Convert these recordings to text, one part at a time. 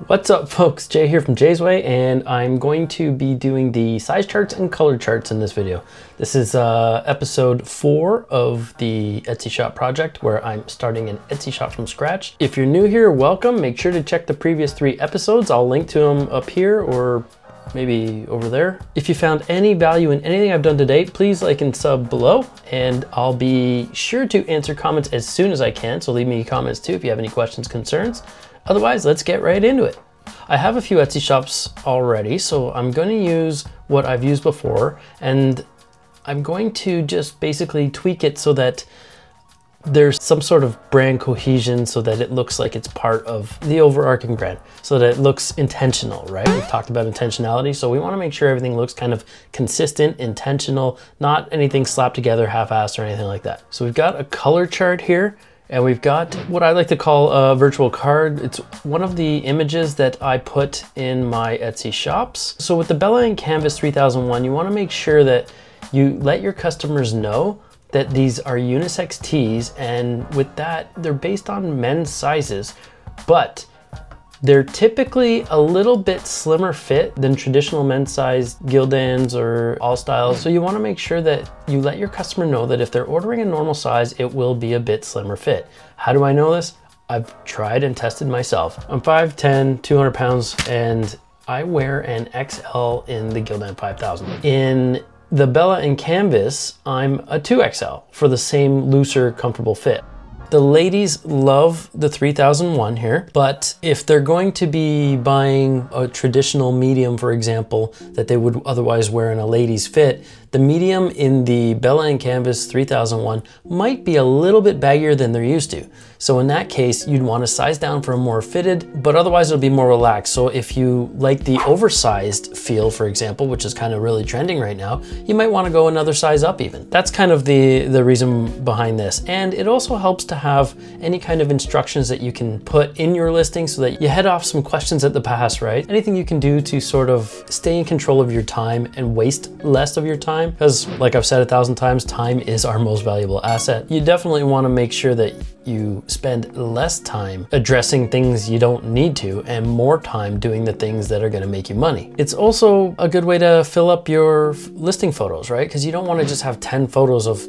What's up folks, Jay here from Jay's Way, and I'm going to be doing the size charts and color charts in this video. This is episode 4 of the Etsy shop project where I'm starting an Etsy shop from scratch. If you're new here, welcome. Make sure to check the previous 3 episodes. I'll link to them up here or maybe over there. If you found any value in anything I've done to date, please like and sub below, and I'll be sure to answer comments as soon as I can, so leave me comments too if you have any questions, concerns. Otherwise, let's get right into it. I have a few Etsy shops already, so I'm going to use what I've used before, and I'm going to just basically tweak it so that there's some sort of brand cohesion, so that it looks like it's part of the overarching brand, so that it looks intentional, right? We've talked about intentionality, so we want to make sure everything looks kind of consistent, intentional, not anything slapped together half-assed or anything like that. So we've got a color chart here. And we've got what I like to call a virtual card. It's one of the images that I put in my Etsy shops. So with the Bella and Canvas 3001, you want to make sure that you let your customers know that these are unisex tees, and with that, they're based on men's sizes, but they're typically a little bit slimmer fit than traditional men's size Gildans or All Styles. So you want to make sure that you let your customer know that if they're ordering a normal size, it will be a bit slimmer fit. How do I know this? I've tried and tested myself. I'm 5'10", 200 pounds, and I wear an XL in the Gildan 5000. In the Bella and Canvas, I'm a 2XL for the same looser, comfortable fit. The ladies love the 3001 here, but if they're going to be buying a traditional medium, for example, that they would otherwise wear in a ladies fit, the medium in the Bella and Canvas 3001 might be a little bit baggier than they're used to. So in that case, you'd want to size down for a more fitted, but otherwise it'll be more relaxed. So if you like the oversized feel, for example, which is kind of really trending right now, you might want to go another size up even. That's kind of the reason behind this. And it also helps to have any kind of instructions that you can put in your listing so that you head off some questions at the pass, right? Anything you can do to sort of stay in control of your time and waste less of your time, because like I've said 1,000 times, time is our most valuable asset. You definitely want to make sure that you spend less time addressing things you don't need to and more time doing the things that are going to make you money. It's also a good way to fill up your listing photos, right? Because you don't want to just have 10 photos of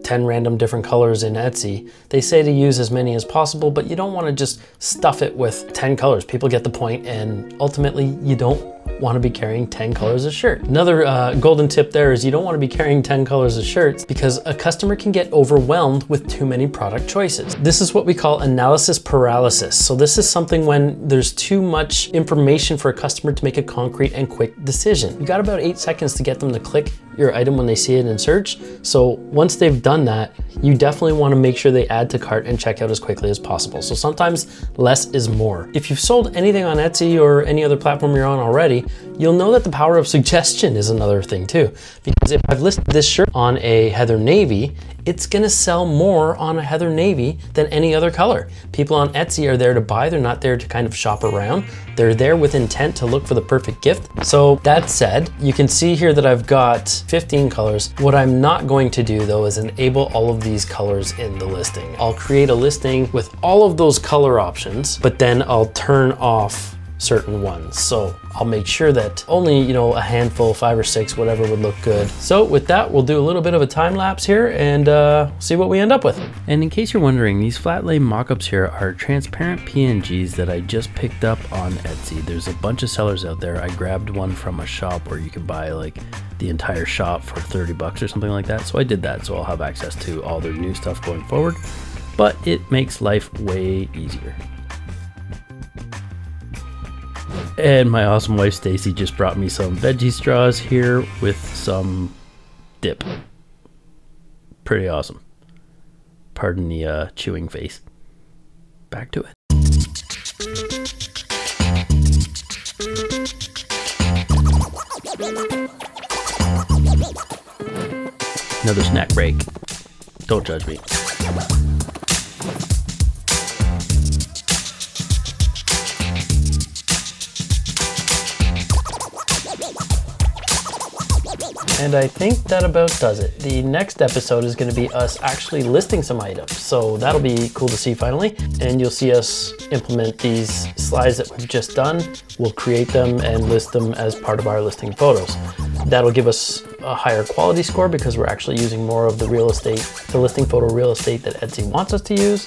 10 random different colors in Etsy. They say to use as many as possible, but you don't want to just stuff it with 10 colors. People get the point, and ultimately you don't want to be carrying 10 colors of shirt. Another golden tip there is you don't want to be carrying 10 colors of shirts, because a customer can get overwhelmed with too many product choices. This is what we call analysis paralysis. So this is something when there's too much information for a customer to make a concrete and quick decision. You got about 8 seconds to get them to click your item when they see it in search. So once they've done that, you definitely want to make sure they add to cart and check out as quickly as possible. So sometimes less is more. If you've sold anything on Etsy or any other platform you're on already, you'll know that the power of suggestion is another thing too. Because if I've listed this shirt on a heather navy, it's gonna sell more on a heather navy than any other color. People on Etsy are there to buy, they're not there to kind of shop around. They're there with intent to look for the perfect gift. So that said, you can see here that I've got 15 colors. What I'm not going to do though is enable all of these colors in the listing. I'll create a listing with all of those color options, but then I'll turn off certain ones. So I'll make sure that only, you know, a handful, 5 or 6, whatever would look good. So with that, we'll do a little bit of a time lapse here and see what we end up with. And in case you're wondering, these flat lay mockups here are transparent PNGs that I just picked up on Etsy. There's a bunch of sellers out there. I grabbed one from a shop where you can buy like the entire shop for 30 bucks or something like that. So I did that, so I'll have access to all their new stuff going forward, but it makes life way easier. And my awesome wife Stacy just brought me some veggie straws here with some dip. Pretty awesome. Pardon the chewing face. Back to it. Another snack break. Don't judge me. And I think that about does it. The next episode is going to be us actually listing some items. So that'll be cool to see finally. And you'll see us implement these slides that we've just done. We'll create them and list them as part of our listing photos. That'll give us a higher quality score because we're actually using more of the real estate, the listing photo real estate that Etsy wants us to use.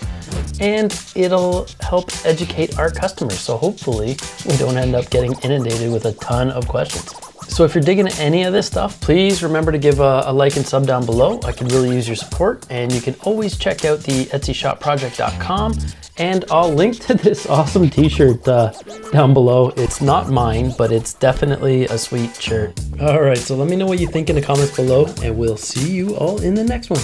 And it'll help educate our customers. So hopefully we don't end up getting inundated with a ton of questions. So if you're digging any of this stuff, please remember to give a like and sub down below. I could really use your support, and you can always check out the etsyshopproject.com, and I'll link to this awesome t-shirt down below. It's not mine, but it's definitely a sweet shirt. All right, so let me know what you think in the comments below, and we'll see you all in the next one.